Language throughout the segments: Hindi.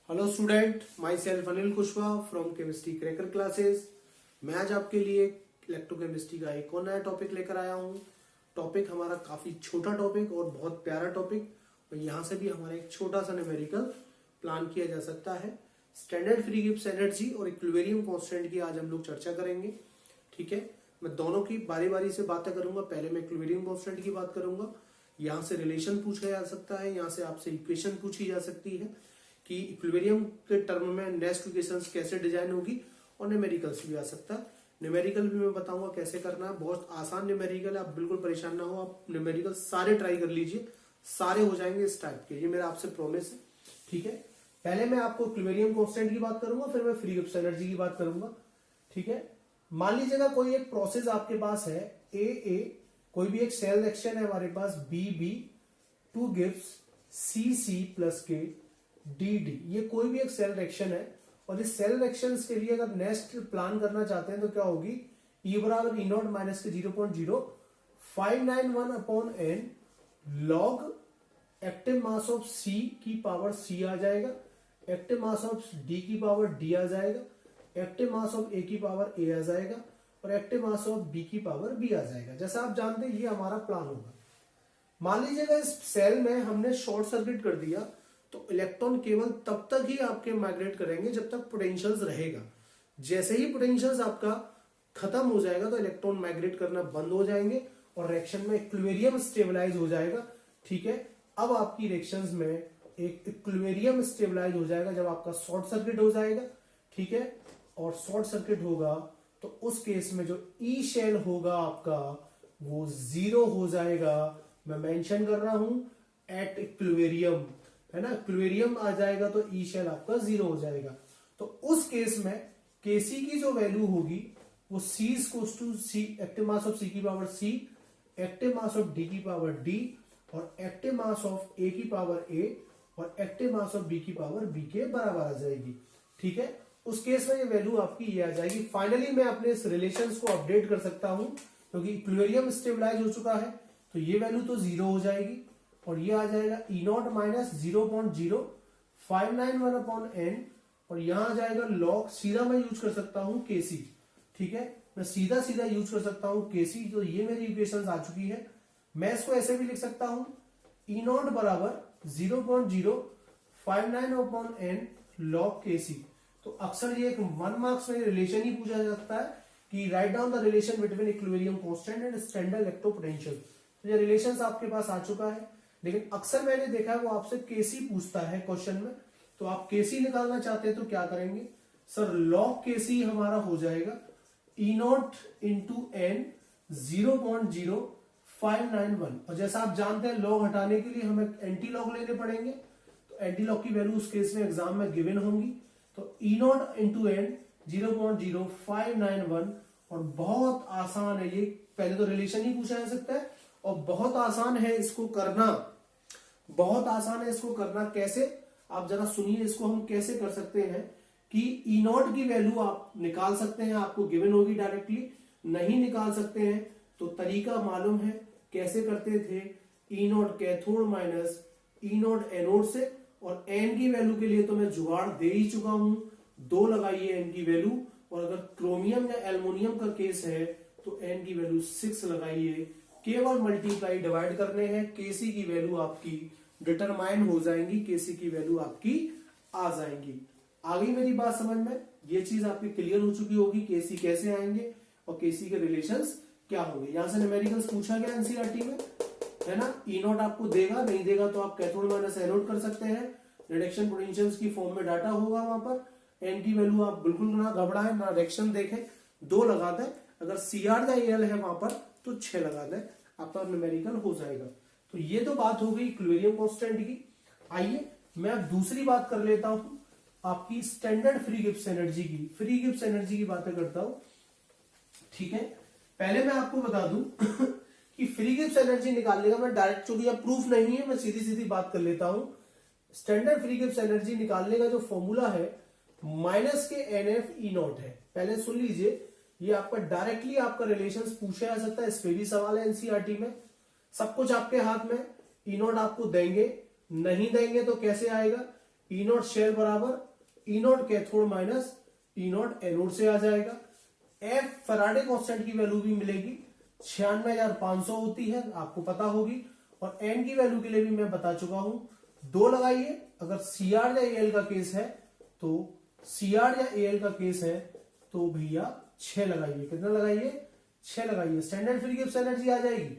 Hello student, my self Anil Kushwaha from chemistry cracker classes. मैं आज आपके लिए इलेक्ट्रोकेमिस्ट्री का एक और नया टॉपिक लेकर आया हूँ। टॉपिक हमारा काफी छोटा टॉपिक और बहुत प्यारा टॉपिक, और यहाँ से भी हमारा एक छोटा सा न्यूमेरिकल प्लान किया जा सकता है। स्टैंडर्ड फ्री गिब्स एनर्जी और इक्विलिब्रियम कांस्टेंट की आज हम लोग चर्चा करेंगे। ठीक है, मैं दोनों की बारी बारी से बातें करूंगा। पहले मैं इक्विलिब्रियम कांस्टेंट की बात करूंगा। यहाँ से रिलेशन पूछा जा सकता है, यहाँ से आपसे इक्वेशन पूछी जा सकती है कि इक्विलिब्रियम के टर्म में नेक्स्ट इक्वेशंस कैसे डिजाइन होगी, और न्यूमेरिकल्स भी आ सकता है। न्यूमेरिकल भी मैं बताऊंगा कैसे करना है। बहुत आसान न्यूमेरिकल है, आप बिल्कुल परेशान ना हो। आप न्यूमेरिकल सारे ट्राई कर लीजिए, सारे हो जाएंगे इस टाइप के। ये मेरा आपसे प्रॉमिस है। ठीक है, पहले मैं आपको इक्विलिब्रियम कांस्टेंट की बात करूंगा, फिर मैं फ्री गिब्स एनर्जी की बात करूंगा। ठीक है, मान लीजिएगा कोई एक प्रोसेस आपके पास है ए, कोई भी एक सेल रिएक्शन है हमारे पास बी, 2 गिव्स सी प्लस के डी। ये कोई भी एक सेल रिएक्शन है, और इस सेल रिएक्शन के लिए अगर नेक्स्ट प्लान करना चाहते हैं तो क्या होगी, E बराबर E0 माइनस के 0.0591 upon an log active mass of C की पावर C आ जाएगा, एक्टिव मास ऑफ D की पावर D आ जाएगा, एक्टिव मास ऑफ A की पावर A आ जाएगा, और एक्टिव मास ऑफ B की पावर B आ जाएगा। जैसा आप जानते हैं ये हमारा प्लान होगा। मान लीजिएगा इस सेल में हमने शॉर्ट सर्किट कर दिया, तो इलेक्ट्रॉन केवल तब तक ही आपके माइग्रेट करेंगे जब तक पोटेंशियल्स रहेगा। जैसे ही पोटेंशियल्स आपका खत्म हो जाएगा तो इलेक्ट्रॉन माइग्रेट करना बंद हो जाएंगे और रिएक्शन में इक्विलिब्रियम स्टेबलाइज हो जाएगा। ठीक है, अब आपकी रिएक्शंस में एक इक्विलिब्रियम स्टेबलाइज हो जाएगा जब आपका शॉर्ट सर्किट हो जाएगा। ठीक है, और शॉर्ट सर्किट होगा तो उस केस में जो ई शेल होगा आपका वो 0 हो जाएगा। मैं मेंशन कर रहा हूं एट इक्विलिब्रियम, है ना। इक्विलिब्रियम आ जाएगा तो ई शेल आपका 0 हो जाएगा। तो उस केस में केसी की जो वैल्यू होगी वो C equals to C, active mass of C की power C, active mass of D की पावर D, और एक्टिव मास ऑफ A की पावर A, और एक्टिव मास ऑफ B की पावर B के बराबर आ जाएगी। ठीक है, उस केस में ये वैल्यू आपकी ये आ जाएगी। फाइनली मैं अपने इस रिलेशंस को अपडेट कर सकता हूं क्योंकि इक्विलिब्रियम स्टेबलाइज हो चुका है, तो ये वैल्यू तो 0 हो जाएगी, और ये आ जाएगा E0 माइनस 0.0591 अपॉन एन, और यहां आ जाएगा लॉग, सीधा मैं यूज कर सकता हूं केसी। ठीक है, मैं सीधा यूज कर सकता हूं केसी। तो ये मेरी इक्वेशन आ चुकी है। मैं इसको ऐसे भी लिख सकता हूं E0 बराबर 0.059 अपॉन एन लॉग केसी। तो अक्सर ये एक 1 मार्क्स में रिलेशन ही पूछा जाता है कि write down the relation between equilibrium constant and standard इलेक्ट्रोपोटेंशियल। तो ये रिलेशंस आपके पास आ चुका है, लेकिन अक्सर मैंने देखा है वो आपसे केसी पूछता है क्वेश्चन में। तो आप केसी निकालना चाहते हैं तो क्या करेंगे सर, लॉग केसी हमारा हो जाएगा E0 इंटू एन 0.0591, और जैसा आप जानते हैं लॉग हटाने के लिए हमें एंटी लॉग लेने पड़ेंगे। तो एंटी लॉग की वैल्यू उस केस में एग्जाम में गिवन होंगी। तो E0 इंटू एन 0.0591, और बहुत आसान है ये। पहले तो रिलेशन ही पूछा जा सकता है, और बहुत आसान है इसको करना, बहुत आसान है इसको करना। कैसे, आप जरा सुनिए इसको हम कैसे कर सकते हैं कि E0 की वैल्यू आप निकाल सकते हैं, आपको गिवन होगी डायरेक्टली। नहीं निकाल सकते हैं तो तरीका मालूम है कैसे करते थे, E0 cathode minus E0 anode से, और एन की वैल्यू के लिए तो मैं जुगाड़ दे ही चुका हूं, 2 लगाइए एन की वैल्यू, और अगर क्रोमियम या एल्युमिनियम का केस है तो एन की वैल्यू 6 लगाइए। केवल मल्टीप्लाई डिवाइड करने हैं, केसी की वैल्यू आपकी डिटरमाइन हो जाएंगी, केसी की वैल्यू आपकी आ जाएंगी। आ गई मेरी बात समझ में, ये चीज आपकी क्लियर हो चुकी होगी, केसी कैसे आएंगे और केसी के रिलेशंस क्या होंगे। यहां से न्यूमेरिकल्स पूछा गया एनसीईआरटी में, है ना। E0 आपको देगा, नहीं देगा तो आप कैथोड माइनस एनोड कर सकते हैं। रिडक्शन पोटेंशियल्स की फॉर्म में डाटा होगा वहां पर। एन की वैल्यू आप बिल्कुल ना घबराएं, ना रिएक्शन देखें, 2 लगा दें। अगर CR या AL है वहां पर तो 6 लगा दें, आपका न्यूमेरिकल हो जाएगा। तो ये तो बात हो गई इक्विलिब्रियम कांस्टेंट की। आइए मैं अब दूसरी बात कर लेता हूं। आपकी स्टैंडर्ड फ्री गिब्स एनर्जी की, फ्री गिब्स एनर्जी की बातें करता हूं, ठीक है। पहले मैं आपको बता दूं कि फ्री गिब्स एनर्जी निकालने का मैं डायरेक्ट, चूंकि प्रूफ नहीं है, मैं सीधी सीधी बात कर लेता हूं। स्टैंडर्ड फ्री गिब्स एनर्जी निकालने का जो फॉर्मूला है माइनस के NF E नॉट है। पहले सुन लीजिए, ये आपका डायरेक्टली आपका रिलेशंस पूछा जा सकता है, इस पे भी सवाल है एनसीईआरटी में। सब कुछ आपके हाथ में, E नॉट आपको देंगे, नहीं देंगे तो कैसे आएगा, E नॉट शेल बराबर E naught cathode minus E not anode से आ जाएगा। F फैराडे कांस्टेंट की वैल्यू भी मिलेगी, 96,500 होती है, आपको पता होगी। और N की वैल्यू के लिए भी मैं बता चुका हूं, 2 लगाइए। अगर CR या AL का केस है तो CR या AL का केस है तो भैया 6 लगाइए। कितना लगाइए, 6 लगाइए, स्टैंडर्ड फ्री गिब्स एनर्जी आ जाएगी।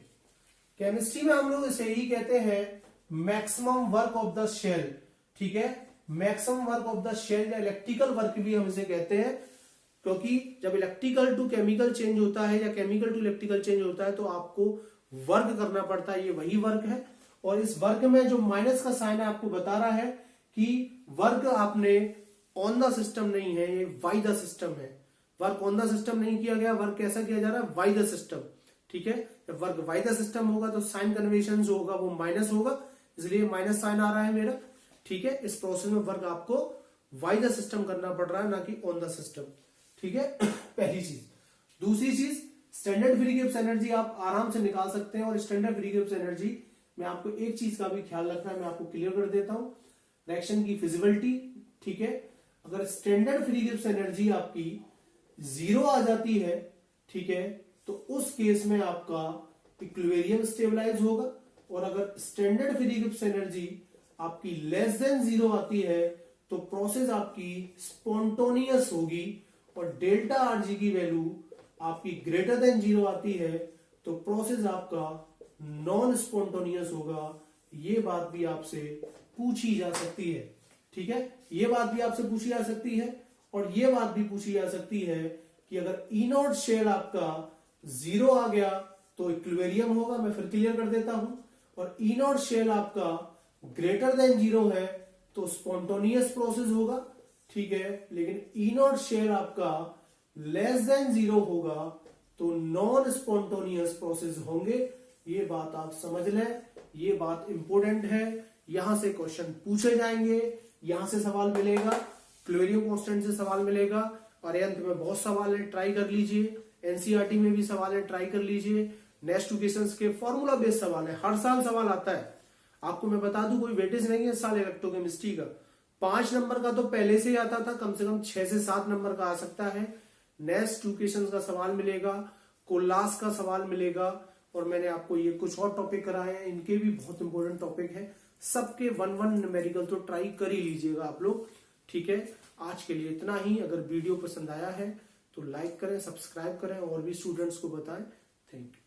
केमिस्ट्री में हम लोग इसे ही कहते हैं maximum work of the shell, ठीक है। Maximum work of the shell या इलेक्ट्रिकल वर्क भी हम इसे कहते हैं, क्योंकि जब इलेक्ट्रिकल टू केमिकल चेंज होता है या केमिकल टू इलेक्ट्रिकल चेंज होता है तो आपको वर्क करना पड़ता है, ये वही वर्क है। और इस वर्क में जो माइनस का साइन है आपको बता रहा है कि वर्क आपने ऑन द सिस्टम नहीं है, ये बाय द सिस्टम है। वर्क ऑन द सिस्टम नहीं किया गया, वर्क कैसा किया जा रहा है, बाय द सिस्टम, ठीक है। जब वर्क बाय द सिस्टम होगा तो साइन कन्वेंशन जो होगा वो माइनस होगा, इसलिए माइनस साइन आ रहा है मेरा, ठीक है। इस प्रोसेस में वर्क आपको बाय द सिस्टम करना पड़ रहा है, ना कि ऑन द सिस्टम, ठीक है। पहली चीज। दूसरी चीज, स्टैंडर्ड फ्री गिब्स एनर्जी आप आराम से निकाल सकते हैं। और स्टैंडर्ड फ्री गिब्स एनर्जी में आपको एक चीज का भी ख्याल रखना है, मैं आपको क्लियर कर देता हूं, रिएक्शन की फिजिबिलिटी, ठीक है। अगर स्टैंडर्ड फ्री गिब्स एनर्जी आपकी 0 आ जाती है, ठीक है, तो उस केस में आपका इक्विलिब्रियम स्टेबलाइज होगा। और अगर स्टैंडर्ड फ्री गिब्स एनर्जी आपकी लेस देन 0 आती है तो प्रोसेस आपकी स्पॉन्टोनियस होगी। और डेल्टा आरजी की वैल्यू आपकी ग्रेटर देन 0 आती है तो प्रोसेस आपका नॉन स्पॉन्टोनियस होगा। ये बात भी आपसे पूछी जा सकती है, ठीक है। ये बात भी आपसे पूछी जा सकती है। और ये बात भी पूछी जा सकती है कि अगर E नॉट शेल आपका 0 आ गया तो इक्विलिब्रियम होगा, मैं फिर क्लियर कर देता हूं। और E नॉट शेल आपका ग्रेटर देन 0 है तो स्पॉन्टोनियस प्रोसेस होगा, ठीक है। लेकिन E नॉट शेल आपका लेस देन 0 होगा तो नॉन स्पॉन्टोनियस प्रोसेस होंगे। ये बात आप समझ लें, ये बात इंपॉर्टेंट है। यहां से क्वेश्चन पूछे जाएंगे, यहां से सवाल मिलेगा, इक्विलिब्रियम कांस्टेंट से सवाल मिलेगा, और अंत में बहुत सवाल है, ट्राई कर लीजिए। एनसीईआरटी में भी सवाल है, ट्राई कर लीजिए। नेक्स्ट क्वेश्चंस के फॉर्मूला बेस्ड सवाल है, हर साल सवाल आता है। आपको मैं बता दूं, कोई वेटेज नहीं है इस साल इलेक्ट्रोकेमिस्ट्री का। 5 नंबर का तो पहले से ही आता था, कम से कम 6 से 7 नंबर का आ सकता है। नेक्स्ट क्वेश्चंस का सवाल मिलेगा, कोलास का सवाल मिलेगा। और मैंने आपको ये कुछ और टॉपिक कराए हैं, इनके भी बहुत इंपॉर्टेंट टॉपिक है। सबके 1-1 न्यूमेरिकल तो ट्राई कर ही लीजिएगा आप लोग, ठीक है। आज के लिए इतना ही। अगर वीडियो पसंद आया है तो लाइक करें, सब्सक्राइब करें और भी स्टूडेंट्स को बताएं। Thank you.